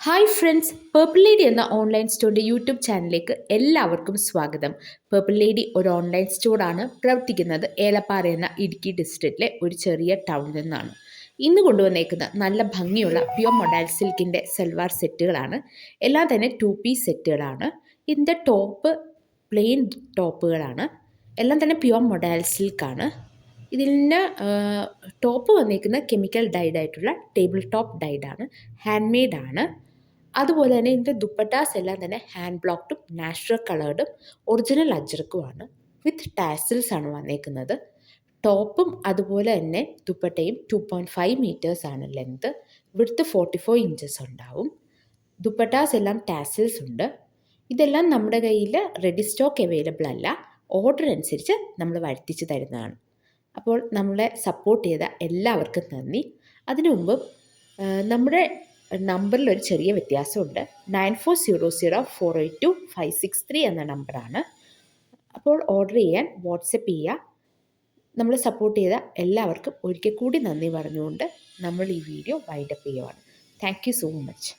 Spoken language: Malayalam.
ഹായ് ഫ്രണ്ട്സ്, പേർപ്പിൾ ലേഡി എന്ന ഓൺലൈൻ സ്റ്റോറിൻ്റെ യൂട്യൂബ് ചാനലിലേക്ക് എല്ലാവർക്കും സ്വാഗതം. പേർപ്പിൾ ലേഡി ഒരു ഓൺലൈൻ സ്റ്റോറാണ്. പ്രവർത്തിക്കുന്നത് ഏലപ്പാറ എന്ന ഇടുക്കി ഡിസ്ട്രിക്റ്റിലെ ഒരു ചെറിയ ടൗണിൽ നിന്നാണ്. ഇന്ന് കൊണ്ടുവന്നേക്കുന്ന നല്ല ഭംഗിയുള്ള പ്യുവർ മൊഡാൽ സിൽക്കിൻ്റെ സൽവാർ സെറ്റുകളാണ്. എല്ലാം തന്നെ 2 പീസ് സെറ്റുകളാണ്. ഇതിൻ്റെ ടോപ്പ് പ്ലെയിൻ ടോപ്പുകളാണ്. എല്ലാം തന്നെ പ്യുവർ മൊഡാൽ സിൽക്കാണ്. ഇതിൻ്റെ ടോപ്പ് വന്നിരിക്കുന്ന കെമിക്കൽ ഡൈഡ് ആയിട്ടുള്ള ടേബിൾ ടോപ്പ് ഡൈഡാണ്. ഹാൻഡ് മെയ്ഡാണ്. അതുപോലെ തന്നെ ഇതിൻ്റെ ദുപ്പട്ടാസ് എല്ലാം തന്നെ ഹാൻഡ് ബ്ലോക്ക്ഡും നാച്ചുറൽ കളേർഡും ഒറിജിനൽ അജ്രക്കുമാണ്. വിത്ത് ടാസിൽസ് ആണ് വന്നേക്കുന്നത്. ടോപ്പും അതുപോലെ തന്നെ ദുപ്പട്ടയും 2.5 മീറ്റേഴ്സാണ് ലെങ്ത്. വിഡ്ത്ത് 44 ഇഞ്ചസ് ഉണ്ടാവും. ദുപ്പട്ടാസ് എല്ലാം ടാസിൽസ് ഉണ്ട്. ഇതെല്ലാം നമ്മുടെ കയ്യിൽ റെഡി സ്റ്റോക്ക് അവൈലബിൾ അല്ല. ഓർഡർ അനുസരിച്ച് നമ്മൾ വരുത്തിച്ച് തരുന്നതാണ്. അപ്പോൾ നമ്മളെ സപ്പോർട്ട് ചെയ്ത എല്ലാവർക്കും നന്ദി. അതിനു മുമ്പ് നമ്മുടെ നമ്പറിൽ ഒരു ചെറിയ വ്യത്യാസമുണ്ട്. 9400482563 എന്ന നമ്പറാണ്. അപ്പോൾ ഓർഡർ ചെയ്യാൻ വാട്സപ്പ് ചെയ്യുക. നമ്മളെ സപ്പോർട്ട് ചെയ്ത എല്ലാവർക്കും ഒരിക്കൽ കൂടി നന്ദി പറഞ്ഞുകൊണ്ട് നമ്മൾ ഈ വീഡിയോ വൈൻഡപ്പ് ചെയ്യുവാണ്. Thank you so much.